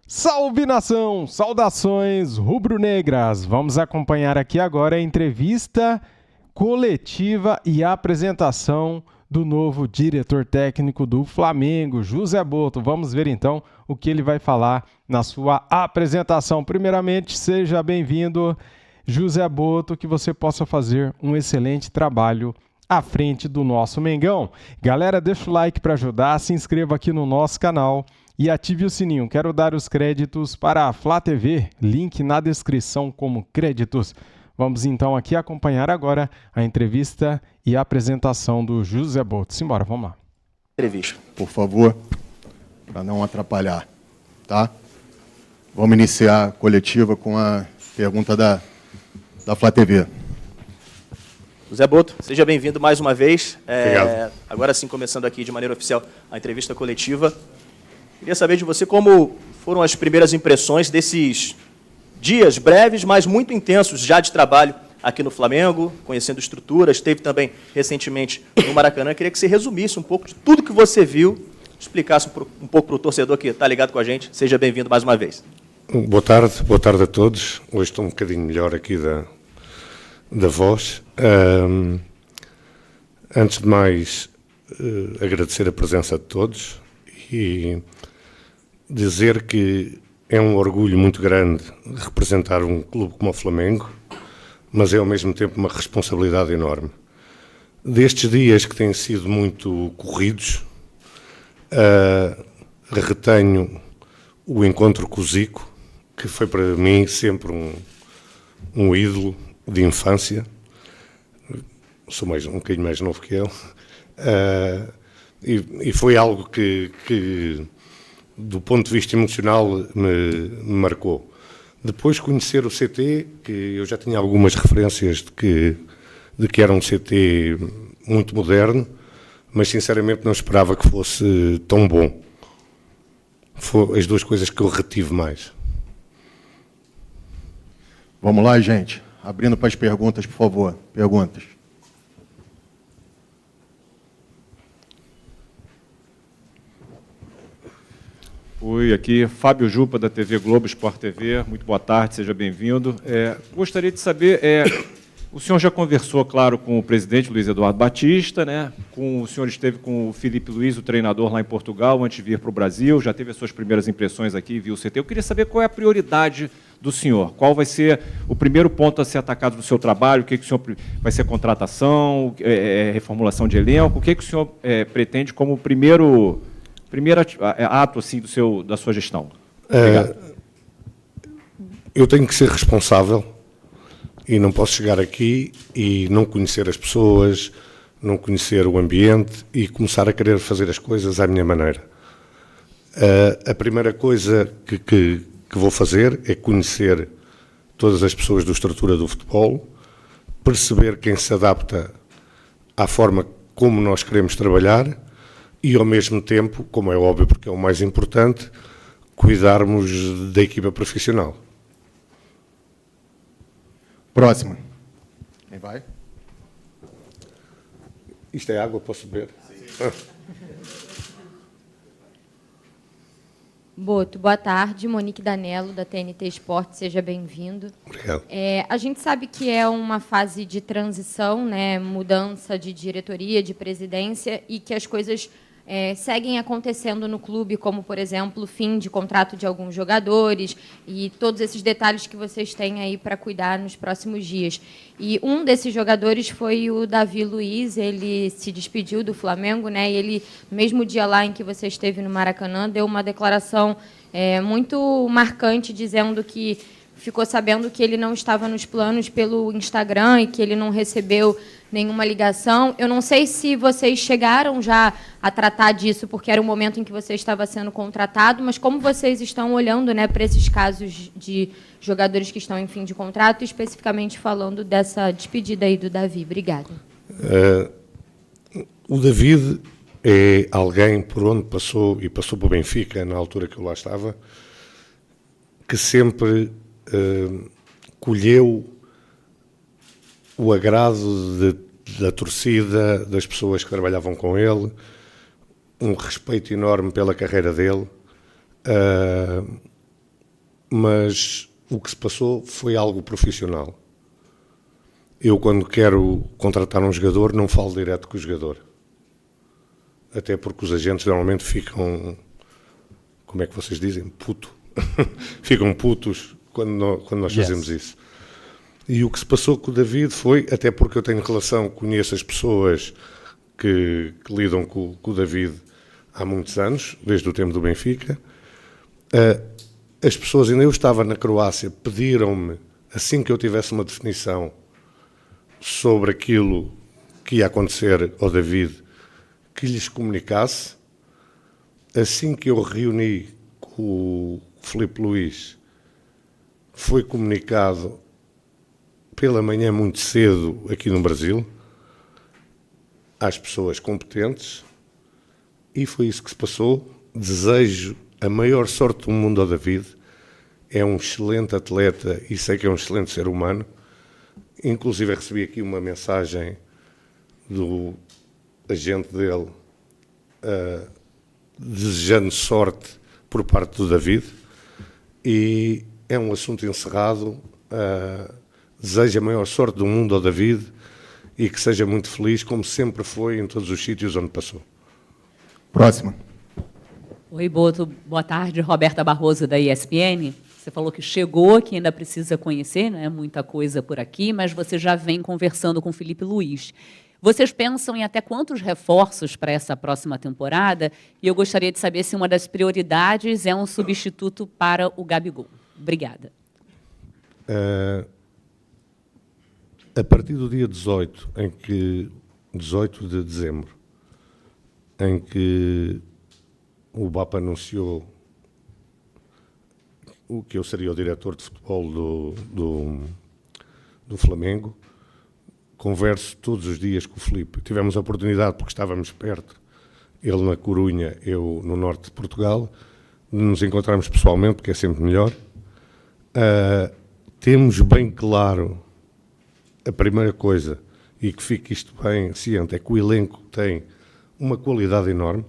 Salve nação! Saudações rubro-negras! Vamos acompanhar aqui agora a entrevista coletiva e apresentação do novo diretor técnico do Flamengo, José Botto. Vamos ver então o que ele vai falar na sua apresentação. Primeiramente, seja bem-vindo, José Botto, que você possa fazer um excelente trabalho à frente do nosso Mengão. Galera, deixa o like para ajudar, se inscreva aqui no nosso canal e ative o sininho. Quero dar os créditos para a Flá TV, link na descrição como créditos. Vamos então aqui acompanhar agora a entrevista e a apresentação do José Botto. Simbora, vamos lá. Entrevista. Por favor, para não atrapalhar, tá? Vamos iniciar a coletiva com a pergunta da Flá TV. José Botto, seja bem-vindo mais uma vez. Obrigado. Agora sim, começando aqui de maneira oficial a entrevista coletiva. Queria saber de você como foram as primeiras impressões desses dias breves, mas muito intensos já de trabalho aqui no Flamengo, conhecendo estruturas. Esteve também recentemente no Maracanã. Queria que você resumisse um pouco de tudo que você viu, explicasse um pouco para o torcedor que está ligado com a gente. Seja bem-vindo mais uma vez. Boa tarde a todos. Hoje estou um bocadinho melhor aqui da voz. Antes de mais, agradecer a presença de todos e dizer que é um orgulho muito grande representar um clube como o Flamengo, mas é ao mesmo tempo uma responsabilidade enorme. Destes dias que têm sido muito corridos, retenho o encontro com o Zico, que foi para mim sempre um ídolo de infância. Sou um bocadinho mais novo que ele. E foi algo que do ponto de vista emocional, me marcou. Depois conhecer o CT, que eu já tinha algumas referências de que era um CT muito moderno, mas sinceramente não esperava que fosse tão bom. Foram as duas coisas que eu retive mais. Vamos lá, gente. Abrindo para as perguntas, por favor. Perguntas. Oi, aqui Fábio Jupa, da TV Globo Sport TV. Muito boa tarde, seja bem-vindo. Gostaria de saber, o senhor já conversou, claro, com o presidente Luiz Eduardo Batista, né? O senhor esteve com o Filipe Luiz, o treinador lá em Portugal, antes de vir para o Brasil, já teve as suas primeiras impressões aqui, viu o CT. Eu queria saber qual é a prioridade do senhor, qual vai ser o primeiro ponto a ser atacado no seu trabalho, o que o senhor vai ser contratação, reformulação de elenco, o que o senhor pretende como primeiro ato assim, da sua gestão? Obrigado. Eu tenho que ser responsável e não posso chegar aqui e não conhecer as pessoas, não conhecer o ambiente e começar a querer fazer as coisas à minha maneira. A primeira coisa que vou fazer é conhecer todas as pessoas da estrutura do futebol, perceber quem se adapta à forma como nós queremos trabalhar e, ao mesmo tempo, como é óbvio porque é o mais importante, cuidarmos da equipa profissional. Próxima. Quem vai? Isto é água, posso beber? Sim. Botto, boa tarde. Monique Danello, da TNT Esporte, seja bem-vindo. Obrigado. A gente sabe que é uma fase de transição, né, mudança de diretoria, de presidência, e que as coisas seguem acontecendo no clube, como, por exemplo, o fim de contrato de alguns jogadores e todos esses detalhes que vocês têm aí para cuidar nos próximos dias. E um desses jogadores foi o Davi Luiz, ele se despediu do Flamengo, né? E ele, no mesmo dia lá em que você esteve no Maracanã, deu uma declaração muito marcante, dizendo que ficou sabendo que ele não estava nos planos pelo Instagram e que ele não recebeu nenhuma ligação. Eu não sei se vocês chegaram já a tratar disso, porque era o momento em que você estava sendo contratado, mas como vocês estão olhando, né, para esses casos de jogadores que estão em fim de contrato, especificamente falando dessa despedida aí do Davi? Obrigada. O David é alguém por onde passou, e passou para o Benfica, na altura que eu lá estava, que sempre colheu o agrado da torcida, das pessoas que trabalhavam com ele, um respeito enorme pela carreira dele, mas o que se passou foi algo profissional. Eu, quando quero contratar um jogador, não falo direto com o jogador. Até porque os agentes normalmente ficam, como é que vocês dizem? Puto. Ficam putos quando nós fazemos isso. E o que se passou com o David foi, até porque eu tenho relação, conheço as pessoas que lidam com o David há muitos anos, desde o tempo do Benfica. As pessoas, ainda eu estava na Croácia, pediram-me, assim que eu tivesse uma definição sobre aquilo que ia acontecer ao David, que lhes comunicasse. Assim que eu reuni com o Filipe Luís, foi comunicado pela manhã muito cedo aqui no Brasil, às pessoas competentes, e foi isso que se passou. Desejo a maior sorte do mundo ao David. É um excelente atleta e sei que é um excelente ser humano. Inclusive recebi aqui uma mensagem do agente dele desejando sorte por parte do David, e é um assunto encerrado. Desejo a maior sorte do mundo ao David e que seja muito feliz, como sempre foi em todos os sítios onde passou. Próxima. Oi, Boto. Boa tarde. Roberta Barroso, da ESPN. Você falou que chegou, que ainda precisa conhecer, não é muita coisa por aqui, mas você já vem conversando com o Filipe Luís. Vocês pensam em até quantos reforços para essa próxima temporada? E eu gostaria de saber se uma das prioridades é um substituto para o Gabigol. Obrigada. A partir do dia 18 de dezembro, em que o BAP anunciou o que eu seria o diretor de futebol do Flamengo, converso todos os dias com o Filipe. Tivemos a oportunidade, porque estávamos perto, ele na Corunha, eu no norte de Portugal, de nos encontrarmos pessoalmente, porque é sempre melhor. Temos bem claro a primeira coisa, e que fique isto bem ciente, é que o elenco tem uma qualidade enorme.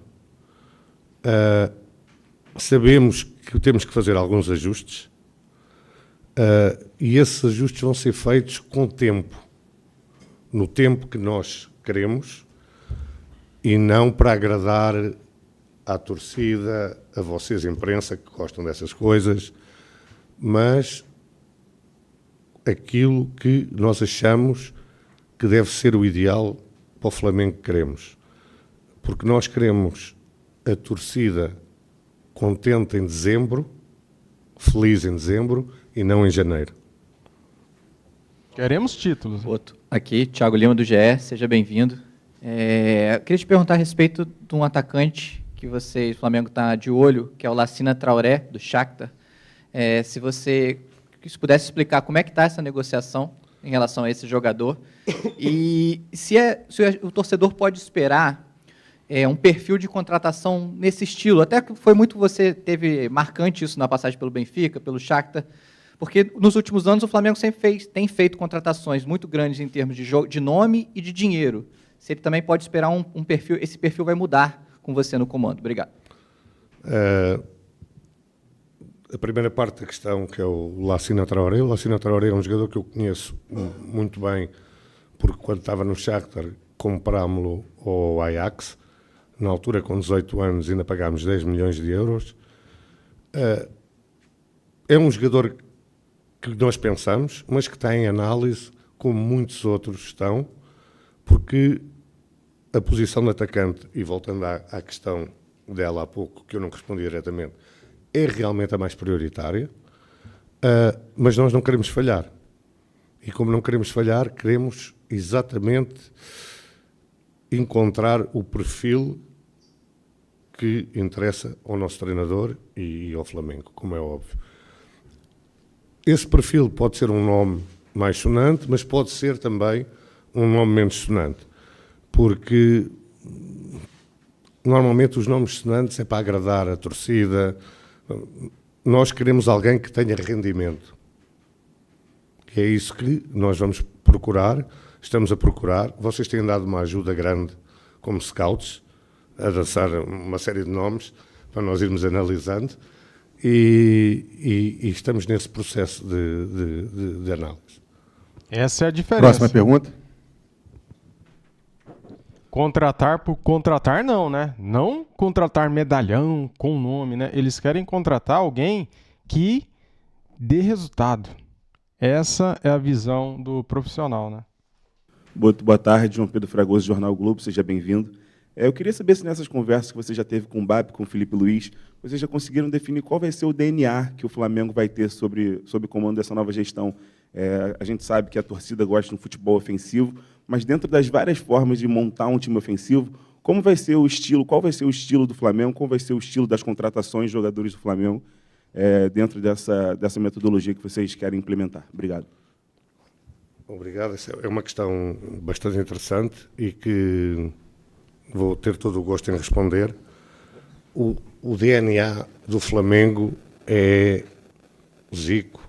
Sabemos que temos que fazer alguns ajustes, e esses ajustes vão ser feitos com tempo, no tempo que nós queremos, e não para agradar à torcida, a vocês, imprensa, que gostam dessas coisas, mas aquilo que nós achamos que deve ser o ideal para o Flamengo que queremos. Porque nós queremos a torcida contente em dezembro, feliz em dezembro e não em janeiro. Queremos títulos. Outro. Aqui, Thiago Lima, do GE, seja bem-vindo. Eu queria te perguntar a respeito de um atacante que o Flamengo está de olho, que é o Lassina Traoré, do Shakhtar. Se você pudesse explicar como é que está essa negociação em relação a esse jogador e se o torcedor pode esperar um perfil de contratação nesse estilo. Até que foi muito, você teve marcante isso na passagem pelo Benfica, pelo Shakhtar, porque nos últimos anos o Flamengo sempre tem feito contratações muito grandes em termos de nome e de dinheiro. Se ele também pode esperar um perfil, esse perfil vai mudar com você no comando. Obrigado. A primeira parte da questão, que é o Lassina Traoré. O Lassina Traoré é um jogador que eu conheço muito bem, porque quando estava no Shakhtar, comprámo-lo ao Ajax. Na altura, com 18 anos, ainda pagámos 10 milhões de euros. É um jogador que nós pensamos, mas que está em análise, como muitos outros estão, porque a posição de atacante, e voltando à questão dela há pouco, que eu não respondi diretamente, é realmente a mais prioritária, mas nós não queremos falhar. E como não queremos falhar, queremos exatamente encontrar o perfil que interessa ao nosso treinador e ao Flamengo, como é óbvio. Esse perfil pode ser um nome mais sonante, mas pode ser também um nome menos sonante, porque normalmente os nomes sonantes é para agradar a torcida. Nós queremos alguém que tenha rendimento. É isso que nós vamos procurar, estamos a procurar. Vocês têm dado uma ajuda grande como scouts, a lançar uma série de nomes para nós irmos analisando, e estamos nesse processo de análise. Essa é a diferença. Próxima pergunta. Contratar por contratar não, né? Não contratar medalhão com nome, né? Eles querem contratar alguém que dê resultado. Essa é a visão do profissional, né? Boa tarde, João Pedro Fragoso, Jornal Globo, seja bem-vindo. Eu queria saber se nessas conversas que você já teve com o BAP, com o Felipe Luiz, vocês já conseguiram definir qual vai ser o DNA que o Flamengo vai ter sob o comando dessa nova gestão. A gente sabe que a torcida gosta de um futebol ofensivo, mas dentro das várias formas de montar um time ofensivo, como vai ser o estilo, qual vai ser o estilo do Flamengo, qual vai ser o estilo das contratações de jogadores do Flamengo dentro dessa metodologia que vocês querem implementar? Obrigado. Obrigado. Essa é uma questão bastante interessante e que vou ter todo o gosto em responder. O DNA do Flamengo é Zico,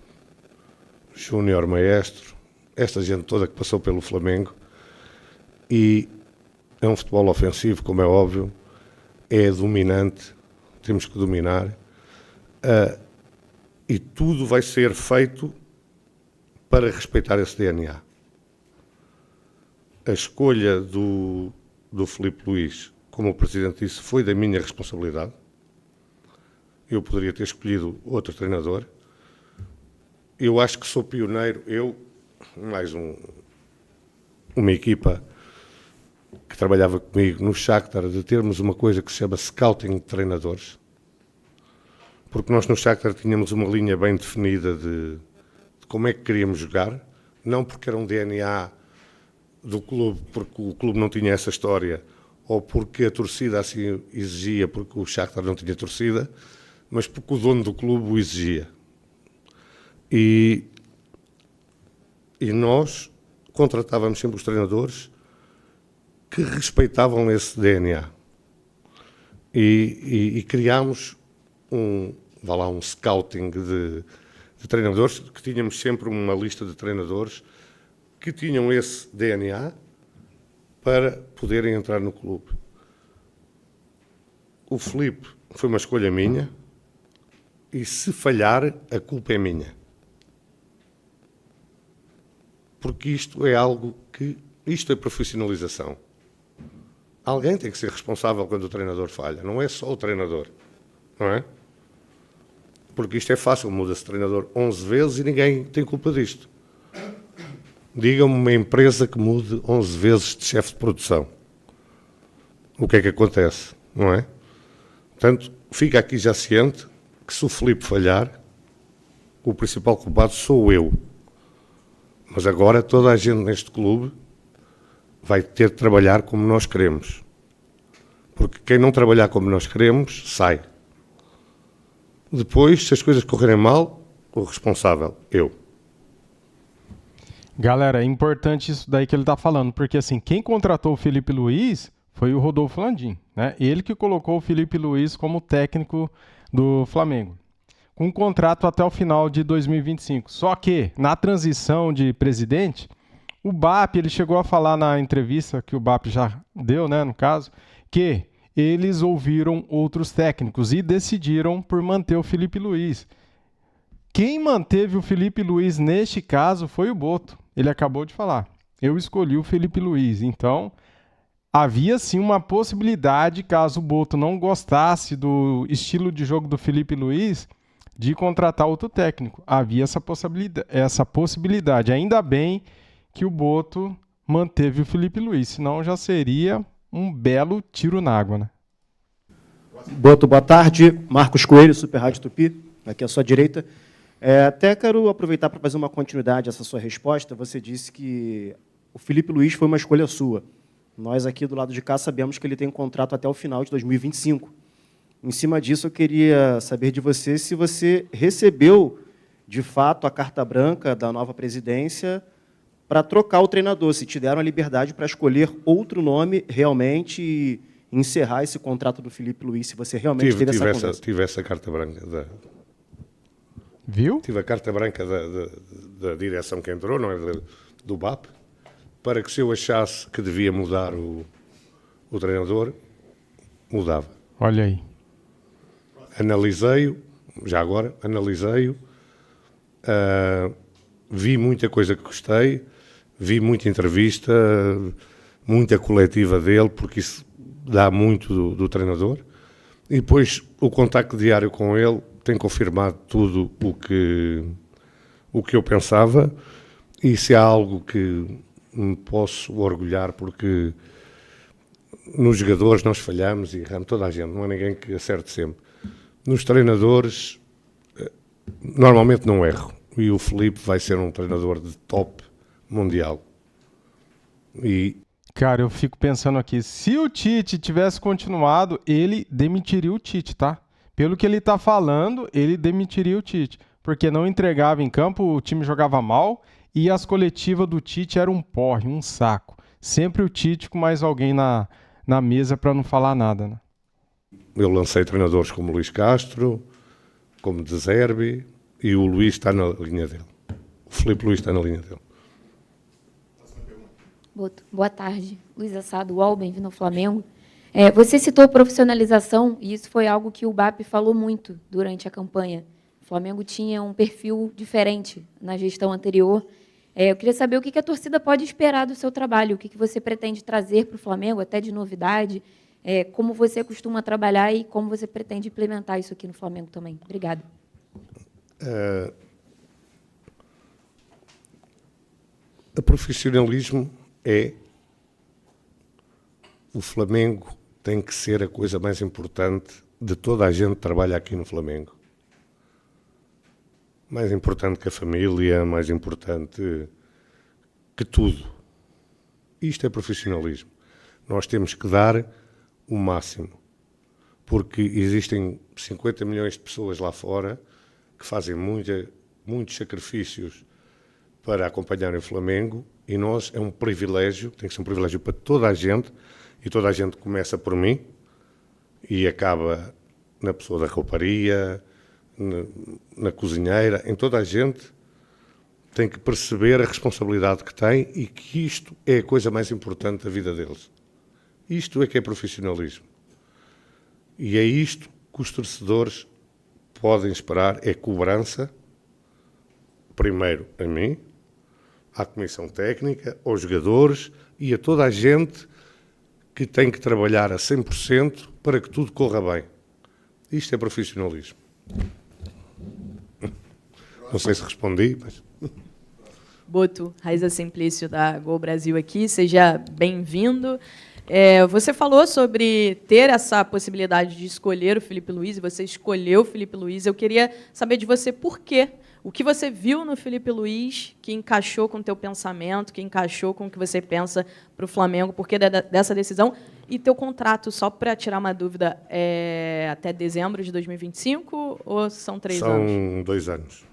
Júnior Maestro, esta gente toda que passou pelo Flamengo, e é um futebol ofensivo, como é óbvio, é dominante, temos que dominar, e tudo vai ser feito para respeitar esse DNA. A escolha do Felipe Luiz, como o Presidente disse, foi da minha responsabilidade. Eu poderia ter escolhido outro treinador. Eu acho que sou pioneiro, eu, mais uma equipa que trabalhava comigo no Shakhtar, de termos uma coisa que se chama scouting de treinadores. Porque nós no Shakhtar tínhamos uma linha bem definida de como é que queríamos jogar, não porque era um DNA do clube, porque o clube não tinha essa história, ou porque a torcida assim exigia, porque o Shakhtar não tinha torcida, mas porque o dono do clube o exigia. E nós contratávamos sempre os treinadores que respeitavam esse DNA. E criámos um scouting de treinadores, que tínhamos sempre uma lista de treinadores que tinham esse DNA para poderem entrar no clube. O Felipe foi uma escolha minha e, se falhar, a culpa é minha. Porque isto é algo que... Isto é profissionalização. Alguém tem que ser responsável quando o treinador falha. Não é só o treinador. Não é? Porque isto é fácil. Muda-se treinador 11 vezes e ninguém tem culpa disto. Diga-me uma empresa que mude 11 vezes de chefe de produção. O que é que acontece? Não é? Portanto, fica aqui já ciente que, se o Felipe falhar, o principal culpado sou eu. Mas agora toda a gente neste clube vai ter de trabalhar como nós queremos. Porque quem não trabalhar como nós queremos, sai. Depois, se as coisas correrem mal, o responsável, eu. Galera, é importante isso daí que ele está falando, porque assim, quem contratou o Felipe Luiz foi o Rodolfo Landim, né? Ele que colocou o Felipe Luiz como técnico do Flamengo, com um contrato até o final de 2025. Só que, na transição de presidente, o BAP, ele chegou a falar na entrevista que o BAP já deu, né, no caso, que eles ouviram outros técnicos e decidiram por manter o Felipe Luiz. Quem manteve o Felipe Luiz neste caso foi o Boto. Ele acabou de falar. Eu escolhi o Felipe Luiz. Então, havia sim uma possibilidade, caso o Boto não gostasse do estilo de jogo do Felipe Luiz, de contratar outro técnico. Havia essa possibilidade. Ainda bem que o Boto manteve o Felipe Luiz, senão já seria um belo tiro na água, né? Boto, boa tarde. Marcos Coelho, Super Rádio Tupi, aqui à sua direita. Até quero aproveitar para fazer uma continuidade a essa sua resposta. Você disse que o Felipe Luiz foi uma escolha sua. Nós aqui do lado de cá sabemos que ele tem um contrato até o final de 2025. Em cima disso, eu queria saber de você se você recebeu, de fato, a carta branca da nova presidência para trocar o treinador, se te deram a liberdade para escolher outro nome realmente e encerrar esse contrato do Felipe Luiz, se você realmente teve essa conversa. Tive essa carta branca Viu? Tive a carta branca da direção que entrou, não é? Do BAP, para que, se eu achasse que devia mudar o treinador, mudava. Olha aí. Analisei-o, já agora, analisei-o, vi muita coisa que gostei, vi muita entrevista, muita coletiva dele, porque isso dá muito do treinador, e depois o contacto diário com ele tem confirmado tudo o que eu pensava, e se há algo que me posso orgulhar, porque nos jogadores nós falhamos e erramos, toda a gente, não há ninguém que acerte sempre. Nos treinadores, normalmente não erro, e o Filipe vai ser um treinador de top mundial. Cara, eu fico pensando aqui, se o Tite tivesse continuado, ele demitiria o Tite, tá? Pelo que ele tá falando, ele demitiria o Tite, porque não entregava em campo, o time jogava mal e as coletivas do Tite eram um porre, um saco. Sempre o Tite com mais alguém na mesa para não falar nada, né? Eu lancei treinadores como Luís Castro, como De Zerbi, e o Luís está na linha dele. O Filipe Luís está na linha dele. Boa tarde. Luiz Assado, UOL, bem-vindo ao Flamengo. Você citou profissionalização, e isso foi algo que o BAP falou muito durante a campanha. O Flamengo tinha um perfil diferente na gestão anterior. Eu queria saber o que a torcida pode esperar do seu trabalho, o que você pretende trazer para o Flamengo, até de novidade, como você costuma trabalhar e como você pretende implementar isso aqui no Flamengo também. Obrigada. O profissionalismo o Flamengo tem que ser a coisa mais importante de toda a gente que trabalha aqui no Flamengo. Mais importante que a família, mais importante que tudo. Isto é profissionalismo. Nós temos que dar o máximo, porque existem 50 milhões de pessoas lá fora que fazem muitos sacrifícios para acompanharem o Flamengo, e nós, é um privilégio, tem que ser um privilégio para toda a gente, e toda a gente começa por mim e acaba na pessoa da rouparia, na cozinheira, em toda a gente tem que perceber a responsabilidade que tem e que isto é a coisa mais importante da vida deles. Isto é que é profissionalismo. E é isto que os torcedores podem esperar, é cobrança, primeiro a mim, à comissão técnica, aos jogadores e a toda a gente que tem que trabalhar a 100% para que tudo corra bem. Isto é profissionalismo. Não sei se respondi, mas... Boto, Raíza Simplício, da Gol Brasil aqui. Seja bem-vindo. Você falou sobre ter essa possibilidade de escolher o Filipe Luís, e você escolheu o Filipe Luís. Eu queria saber de você por quê. O que você viu no Filipe Luís que encaixou com o teu pensamento, que encaixou com o que você pensa para o Flamengo, por que dessa decisão? E teu contrato, só para tirar uma dúvida, é até dezembro de 2025 ou são 3 anos? São 2 anos.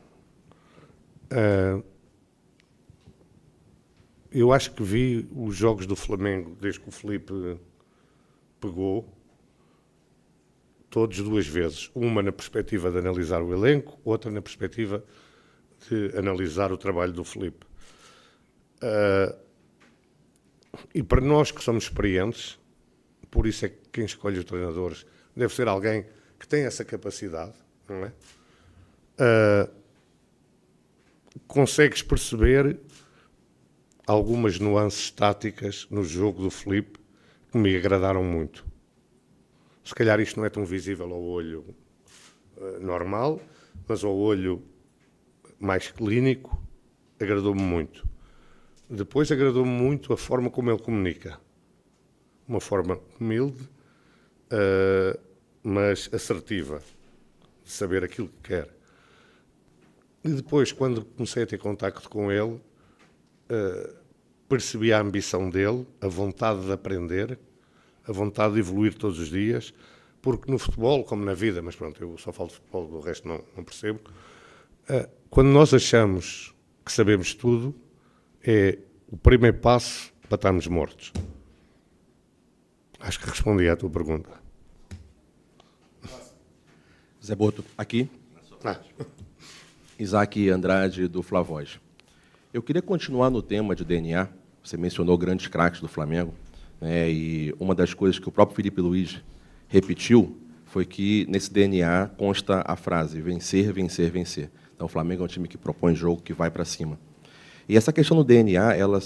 Eu acho que vi os jogos do Flamengo desde que o Filipe pegou, todos 2 vezes. Uma na perspectiva de analisar o elenco, outra na perspectiva de analisar o trabalho do Filipe. E para nós que somos experientes, por isso é que quem escolhe os treinadores deve ser alguém que tem essa capacidade, não é? Consegues perceber algumas nuances táticas no jogo do Filipe que me agradaram muito. Se calhar isto não é tão visível ao olho normal, mas ao olho mais clínico agradou-me muito. Depois agradou-me muito a forma como ele comunica. Uma forma humilde, mas assertiva, de saber aquilo que quer. E depois, quando comecei a ter contacto com ele, percebi a ambição dele, a vontade de aprender, a vontade de evoluir todos os dias, porque no futebol, como na vida, mas pronto, eu só falo de futebol, do resto não percebo, quando nós achamos que sabemos tudo, é o primeiro passo para estarmos mortos. Acho que respondi à tua pergunta. Zé Boto, aqui. Isaac Andrade, do Flavoz. Eu queria continuar no tema de DNA. Você mencionou grandes craques do Flamengo, né, e uma das coisas que o próprio Filipe Luís repetiu foi que nesse DNA consta a frase vencer, vencer, vencer. Então, o Flamengo é um time que propõe jogo, que vai para cima. E essa questão do DNA, ela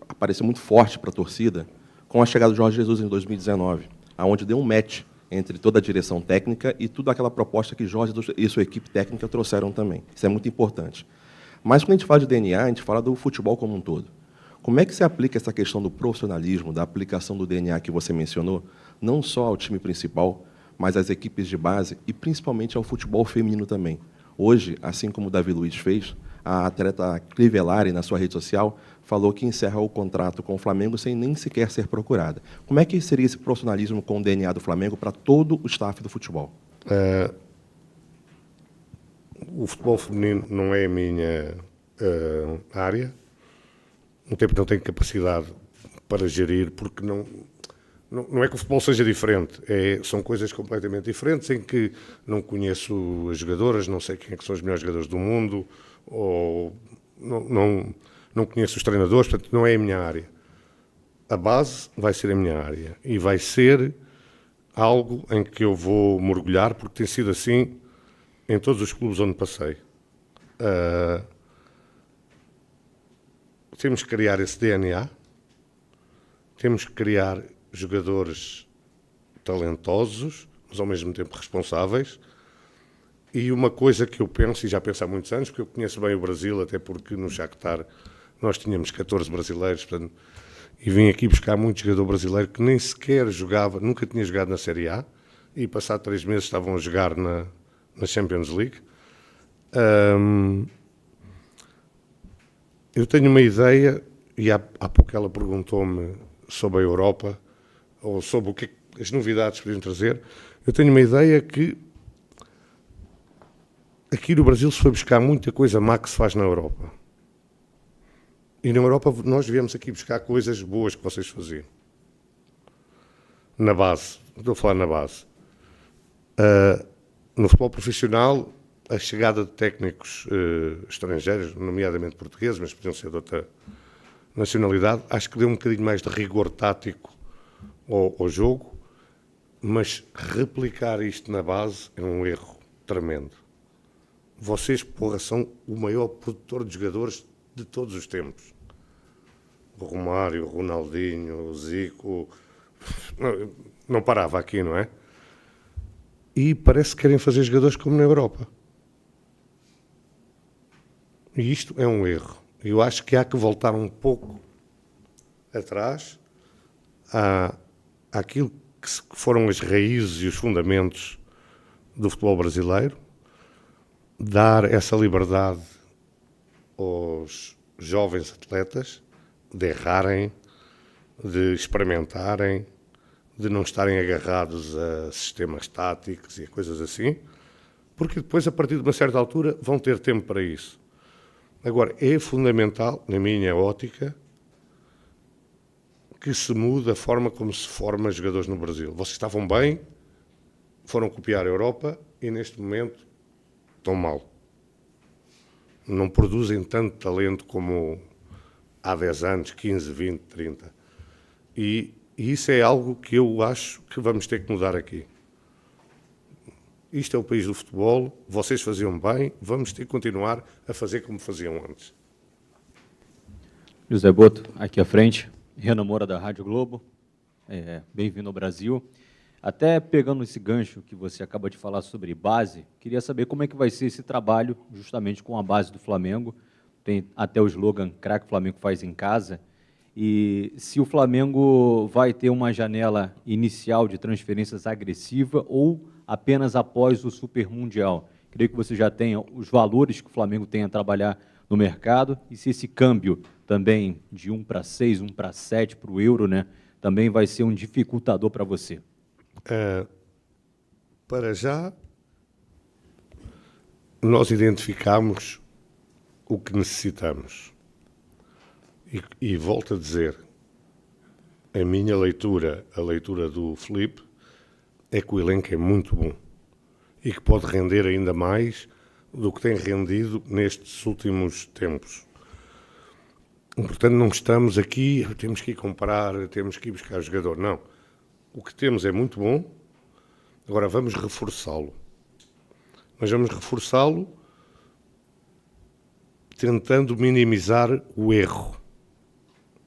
apareceu muito forte para a torcida com a chegada do Jorge Jesus em 2019, onde deu um match entre toda a direção técnica e toda aquela proposta que Jorge e sua equipe técnica trouxeram também. Isso é muito importante. Mas, quando a gente fala de DNA, a gente fala do futebol como um todo. Como é que se aplica essa questão do profissionalismo, da aplicação do DNA que você mencionou, não só ao time principal, mas às equipes de base e, principalmente, ao futebol feminino também? Hoje, assim como o Davi Luiz fez, a atleta Crivellari, na sua rede social, falou que encerra o contrato com o Flamengo sem nem sequer ser procurada. Como é que seria esse profissionalismo com o DNA do Flamengo para todo o staff do futebol? O futebol feminino não é a minha área. Não tenho capacidade para gerir, porque não é que o futebol seja diferente. São coisas completamente diferentes, em que não conheço as jogadoras, não sei quem é que são os melhores jogadores do mundo, ou não conheço os treinadores, portanto, não é a minha área. A base vai ser a minha área e vai ser algo em que eu vou mergulhar, porque tem sido assim em todos os clubes onde passei. Temos que criar esse DNA, temos que criar jogadores talentosos, mas ao mesmo tempo responsáveis. E uma coisa que eu penso, e já penso há muitos anos, porque eu conheço bem o Brasil, até porque no Shakhtar nós tínhamos 14 brasileiros, portanto, e vim aqui buscar muito jogador brasileiro que nem sequer jogava, nunca tinha jogado na Série A, e passado 3 meses estavam a jogar na Champions League. Eu tenho uma ideia, e há pouco ela perguntou-me sobre a Europa, ou sobre o que as novidades podiam trazer. Eu tenho uma ideia que aqui no Brasil se foi buscar muita coisa má que se faz na Europa. E na Europa nós viemos aqui buscar coisas boas que vocês faziam. Na base, estou a falar na base. No futebol profissional, a chegada de técnicos estrangeiros, nomeadamente portugueses, mas podiam ser de outra nacionalidade, acho que deu um bocadinho mais de rigor tático ao jogo, mas replicar isto na base é um erro tremendo. Vocês, porra, são o maior produtor de jogadores de todos os tempos. O Romário, o Ronaldinho, o Zico... Não parava aqui, não é? E parece que querem fazer jogadores como na Europa. E isto é um erro. Eu acho que há que voltar um pouco atrás àquilo que foram as raízes e os fundamentos do futebol brasileiro, dar essa liberdade aos jovens atletas de errarem, de experimentarem, de não estarem agarrados a sistemas táticos e a coisas assim, porque depois, a partir de uma certa altura, vão ter tempo para isso. Agora, é fundamental, na minha ótica, que se mude a forma como se forma jogadores no Brasil. Vocês estavam bem, foram copiar a Europa e, neste momento, estão mal. Não produzem tanto talento como há 10 anos, 15, 20, 30. E isso é algo que eu acho que vamos ter que mudar aqui. Isto é o país do futebol, vocês faziam bem, vamos ter que continuar a fazer como faziam antes. José Boto, aqui à frente, Renan Moura da Rádio Globo, bem-vindo ao Brasil. Até pegando esse gancho que você acaba de falar sobre base, queria saber como é que vai ser esse trabalho justamente com a base do Flamengo. Tem até o slogan "Craque Flamengo faz em casa". E se o Flamengo vai ter uma janela inicial de transferências agressiva ou apenas após o Super Mundial. Creio que você já tenha os valores que o Flamengo tem a trabalhar no mercado e se esse câmbio também de 1 para 6, 1 para 7 para o euro, né, também vai ser um dificultador para você. Para já, nós identificamos o que necessitamos. E volto a dizer, a minha leitura, a leitura do Filipe, é que o elenco é muito bom e que pode render ainda mais do que tem rendido nestes últimos tempos. Portanto, não estamos aqui, temos que ir comprar, temos que ir buscar jogador. Não. O que temos é muito bom. Agora vamos reforçá-lo. Mas vamos reforçá-lo tentando minimizar o erro.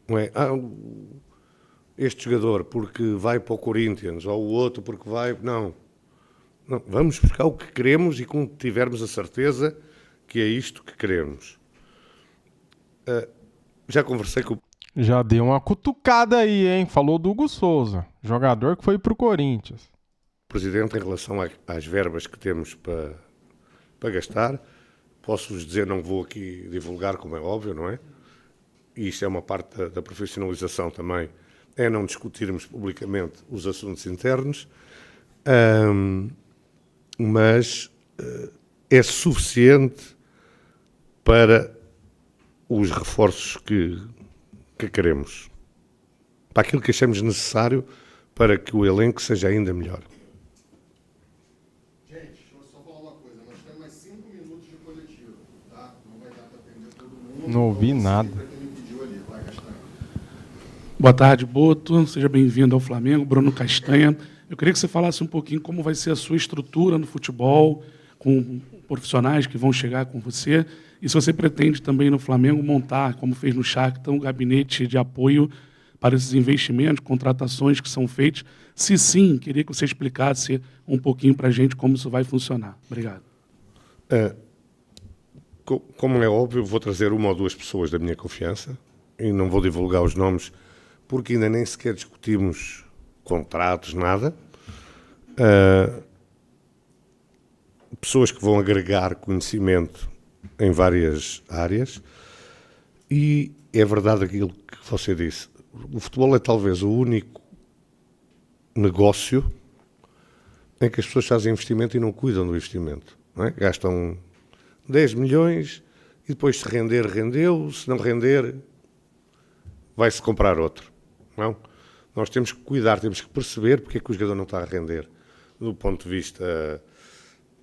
Não é? Este jogador porque vai para o Corinthians, ou o outro porque vai... Não. Vamos buscar o que queremos e quando tivermos a certeza que é isto que queremos. Já conversei com... Já deu uma cutucada aí, hein? Falou do Hugo Souza, jogador que foi para o Corinthians. Presidente, em relação às verbas que temos para gastar, posso-vos dizer, não vou aqui divulgar, como é óbvio, não é? E isto é uma parte da profissionalização também, é não discutirmos publicamente os assuntos internos, mas é suficiente para os reforços que queremos, para aquilo que achamos necessário para que o elenco seja ainda melhor. Gente, deixa eu só falar uma coisa. Nós temos mais 5 minutos de coletivo, tá? Não vai dar para atender todo mundo. Não ouvi nada. Boa tarde, Boto. Seja bem-vindo ao Flamengo. Bruno Castanha. Eu queria que você falasse um pouquinho como vai ser a sua estrutura no futebol, com profissionais que vão chegar com você, e se você pretende também no Flamengo montar, como fez no Shakhtar, um gabinete de apoio para esses investimentos, contratações que são feitas. Se sim, queria que você explicasse um pouquinho para a gente como isso vai funcionar. Obrigado. Como é óbvio, vou trazer uma ou duas pessoas da minha confiança e não vou divulgar os nomes porque ainda nem sequer discutimos contratos, nada. Pessoas que vão agregar conhecimento em várias áreas e é verdade aquilo que você disse. O futebol é talvez o único negócio em que as pessoas fazem investimento e não cuidam do investimento. Não é? Gastam 10 milhões e depois se render, rendeu. Se não render, vai-se comprar outro. Não? Nós temos que cuidar, temos que perceber porque é que o jogador não está a render. Do ponto de vista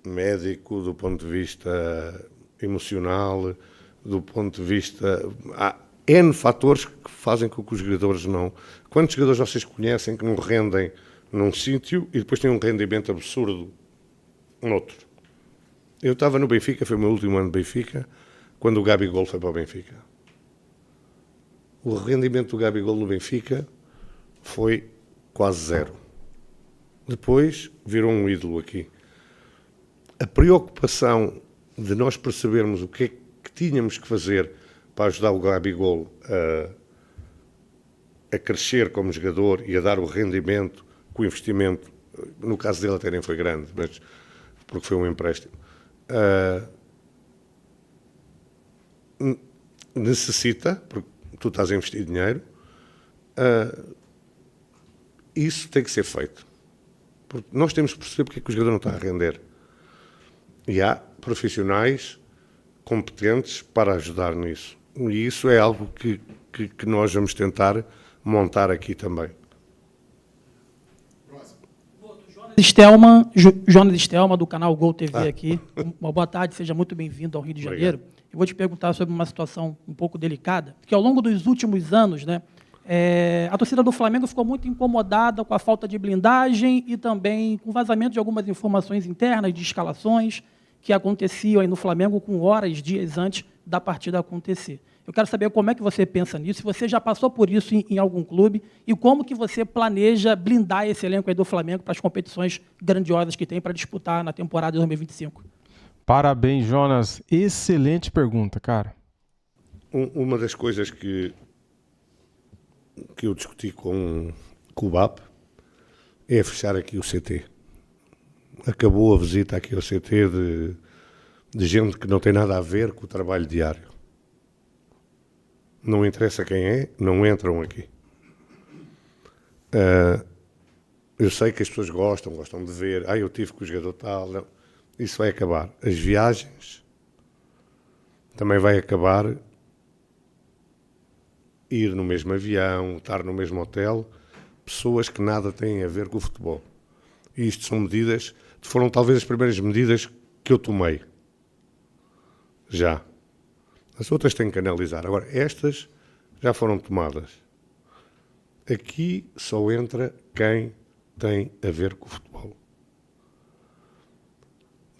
médico, do ponto de vista emocional, do ponto de vista... Há N fatores que fazem com que os jogadores não... Quantos jogadores vocês conhecem que não rendem num sítio e depois têm um rendimento absurdo noutro? Eu estava no Benfica, foi o meu último ano de Benfica, quando o Gabigol foi para o Benfica. O rendimento do Gabigol no Benfica foi quase zero. Depois virou um ídolo aqui. A preocupação de nós percebermos o que é que tínhamos que fazer para ajudar o Gabigol a crescer como jogador e a dar o rendimento com o investimento, no caso dele até nem foi grande, mas porque foi um empréstimo, necessita, porque tu estás a investir dinheiro, isso tem que ser feito. Porque nós temos que perceber porque é que o jogador não está a render. E há profissionais competentes para ajudar nisso. E isso é algo que nós vamos tentar montar aqui também. Jonas Stelman, do canal Gol TV aqui. Uma boa tarde, seja muito bem-vindo ao Rio de Janeiro. Eu vou te perguntar sobre uma situação um pouco delicada, porque ao longo dos últimos anos, né, a torcida do Flamengo ficou muito incomodada com a falta de blindagem e também com o vazamento de algumas informações internas de escalações que aconteciam aí no Flamengo com horas, dias antes da partida acontecer. Eu quero saber como é que você pensa nisso, se você já passou por isso em algum clube e como que você planeja blindar esse elenco aí do Flamengo para as competições grandiosas que tem para disputar na temporada de 2025. Parabéns, Jonas. Excelente pergunta, cara. Uma das coisas que eu discuti com o BAP é fechar aqui o CT. Acabou a visita aqui ao CT de gente que não tem nada a ver com o trabalho diário. Não interessa quem é, não entram aqui. Eu sei que as pessoas gostam de ver, eu tive com o jogador tal, não. Isso vai acabar. As viagens também vai acabar. Ir no mesmo avião, estar no mesmo hotel, pessoas que nada têm a ver com o futebol. E isto são medidas, foram talvez as primeiras medidas que eu tomei. Já. As outras têm que analisar. Agora, estas já foram tomadas. Aqui só entra quem tem a ver com o futebol.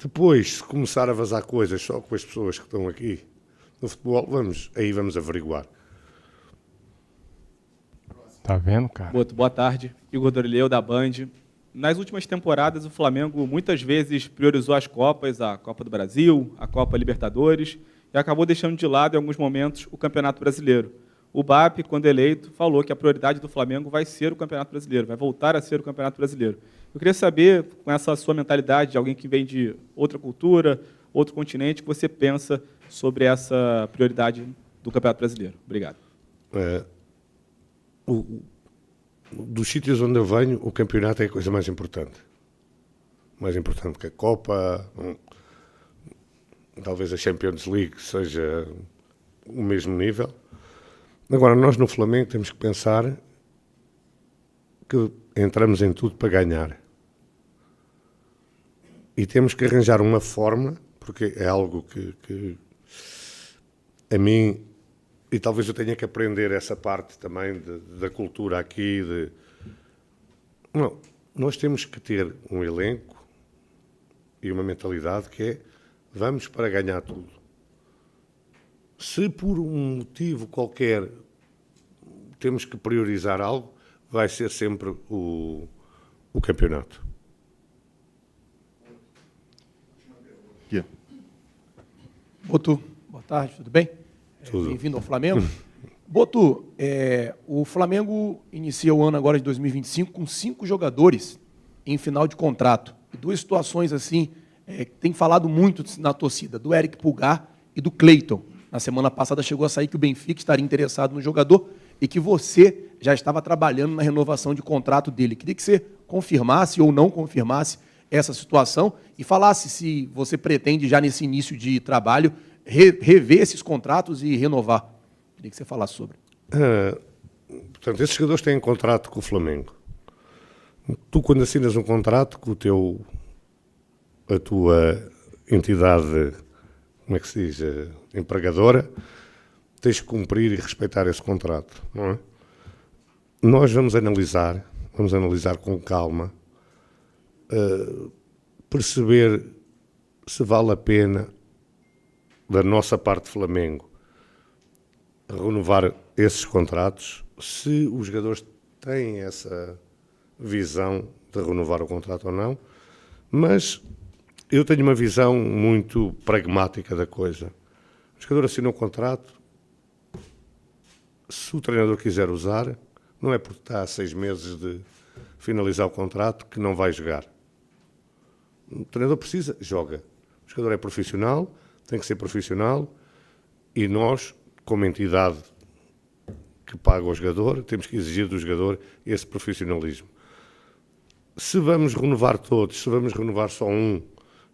Depois, se começar a vazar coisas só com as pessoas que estão aqui no futebol, vamos averiguar. Tá vendo, cara? Boa tarde. Igor Dorileu, da Band. Nas últimas temporadas, o Flamengo muitas vezes priorizou as Copas, a Copa do Brasil, a Copa Libertadores, e acabou deixando de lado, em alguns momentos, o Campeonato Brasileiro. O BAP, quando eleito, falou que a prioridade do Flamengo vai ser o Campeonato Brasileiro, vai voltar a ser o Campeonato Brasileiro. Eu queria saber, com essa sua mentalidade de alguém que vem de outra cultura, outro continente, o que você pensa sobre essa prioridade do Campeonato Brasileiro. Obrigado. Dos sítios onde eu venho, o campeonato é a coisa mais importante. Mais importante que a Copa, talvez a Champions League seja o mesmo nível. Agora, nós no Flamengo temos que pensar que entramos em tudo para ganhar. E temos que arranjar uma forma, porque é algo que a mim, e talvez eu tenha que aprender essa parte também da cultura aqui. Não, nós temos que ter um elenco e uma mentalidade que é vamos para ganhar tudo. Se por um motivo qualquer temos que priorizar algo, vai ser sempre o campeonato. Boto, boa tarde, tudo bem? Tudo. Bem-vindo ao Flamengo. Boto, o Flamengo inicia o ano agora de 2025 com 5 jogadores em final de contrato. E 2 situações assim, que tem falado muito na torcida, do Eric Pulgar e do Cleiton. Na semana passada chegou a sair que o Benfica estaria interessado no jogador e que você já estava trabalhando na renovação de contrato dele. Queria que você confirmasse ou não confirmasse essa situação e falasse se você pretende já nesse início de trabalho rever esses contratos e renovar. Queria que você falasse sobre. Portanto, esses jogadores têm contrato com o Flamengo. Tu, quando assinas um contrato com a tua entidade, como é que se diz, empregadora, tens que cumprir e respeitar esse contrato, não é? Nós vamos analisar com calma, perceber se vale a pena, da nossa parte Flamengo, renovar esses contratos, se os jogadores têm essa visão de renovar o contrato ou não, mas eu tenho uma visão muito pragmática da coisa. O jogador assina um contrato, se o treinador quiser usar, não é porque está a 6 meses de finalizar o contrato que não vai jogar. O treinador precisa, joga. O jogador é profissional, tem que ser profissional, e nós, como entidade que paga o jogador, temos que exigir do jogador esse profissionalismo. Se vamos renovar todos, se vamos renovar só um,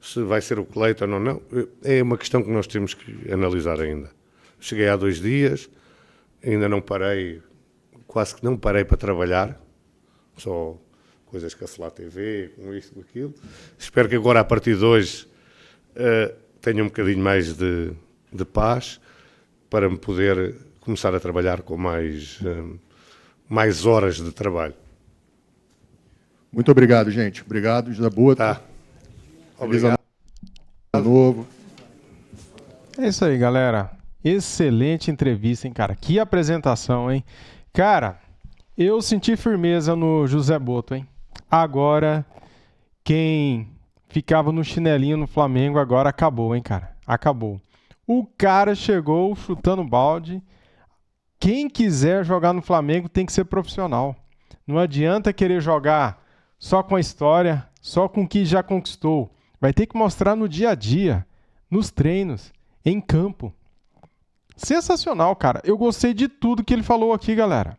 se vai ser o Cleiton ou não, é uma questão que nós temos que analisar ainda. Cheguei há 2 dias, ainda não parei, quase que não parei para trabalhar, só coisas com a Flá TV, com isto, com aquilo. Espero que agora, a partir de hoje, tenha um bocadinho mais de paz para me poder começar a trabalhar com mais horas de trabalho. Muito obrigado, gente. Obrigado, José Boto. Tá. Obrigado. De novo. É isso aí, galera. Excelente entrevista, hein, cara? Que apresentação, hein? Cara, eu senti firmeza no José Boto, hein? Agora, quem ficava no chinelinho no Flamengo agora acabou, hein, cara? Acabou. O cara chegou chutando balde. Quem quiser jogar no Flamengo tem que ser profissional. Não adianta querer jogar só com a história, só com o que já conquistou. Vai ter que mostrar no dia a dia, nos treinos, em campo. Sensacional, cara. Eu gostei de tudo que ele falou aqui, galera.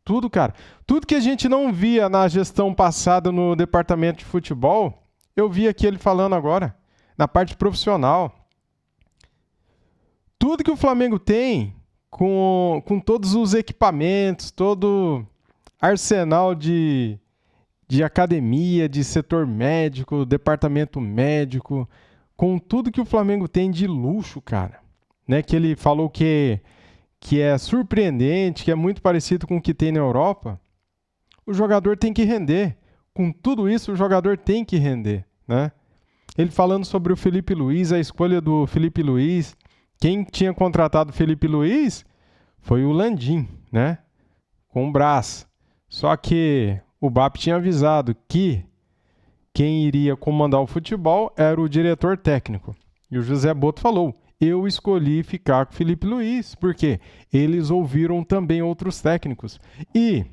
Tudo, cara. Tudo que a gente não via na gestão passada no departamento de futebol, eu vi aqui ele falando agora, na parte profissional. Tudo que o Flamengo tem, com todos os equipamentos, todo arsenal de academia, de setor médico, departamento médico, com tudo que o Flamengo tem de luxo, cara. Né, que ele falou que é surpreendente, que é muito parecido com o que tem na Europa, o jogador tem que render. Com tudo isso, o jogador tem que render. Né? ele falando sobre o Felipe Luiz, a escolha do Felipe Luiz. Quem tinha contratado o Felipe Luiz foi o Landim, né? Com o Brás. Só que o BAP tinha avisado que quem iria comandar o futebol era o diretor técnico. E o José Boto falou, eu escolhi ficar com o Felipe Luiz, porque eles ouviram também outros técnicos. E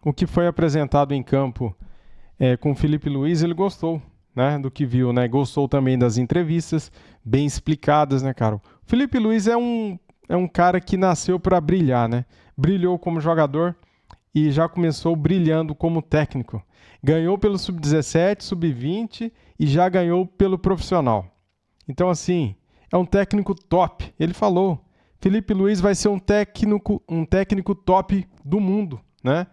o que foi apresentado em campo com o Felipe Luiz, ele gostou, né, do que viu, né? Gostou também das entrevistas, bem explicadas, né, cara? O Felipe Luiz é um cara que nasceu para brilhar, né? Brilhou como jogador e já começou brilhando como técnico. Ganhou pelo Sub-17, Sub-20 e já ganhou pelo profissional. Então, assim, é um técnico top. Ele falou, Felipe Luiz vai ser um técnico top do mundo, né?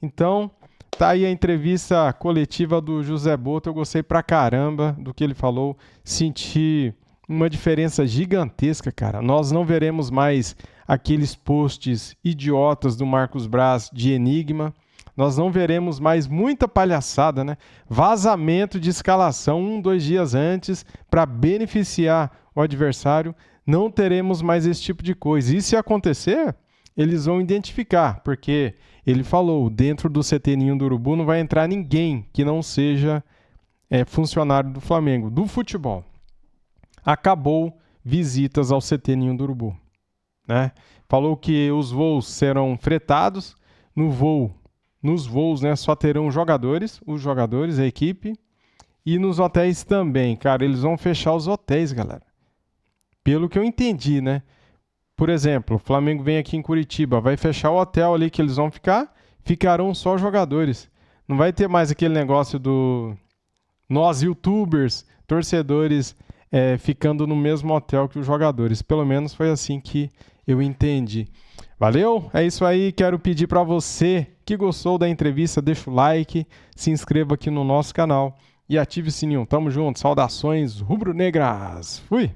Então, tá aí a entrevista coletiva do José Boto. Eu gostei pra caramba do que ele falou. Senti uma diferença gigantesca, cara. Nós não veremos mais aqueles posts idiotas do Marcos Braz de enigma. Nós não veremos mais muita palhaçada, né? Vazamento de escalação 2 dias antes para beneficiar o adversário. Não teremos mais esse tipo de coisa. E se acontecer, eles vão identificar, porque ele falou, dentro do CT Ninho do Urubu não vai entrar ninguém que não seja funcionário do Flamengo, do futebol. Acabou visitas ao CT Ninho do Urubu, né? Falou que os voos serão fretados, nos voos, né, só terão os jogadores, a equipe, e nos hotéis também, cara, eles vão fechar os hotéis, galera. Pelo que eu entendi, né? Por exemplo, o Flamengo vem aqui em Curitiba, vai fechar o hotel ali que eles vão ficarão só jogadores. Não vai ter mais aquele negócio do nós, youtubers, torcedores, ficando no mesmo hotel que os jogadores. Pelo menos foi assim que eu entendi. Valeu? É isso aí. Quero pedir para você que gostou da entrevista, deixa o like, se inscreva aqui no nosso canal e ative o sininho. Tamo junto. Saudações rubro-negras. Fui!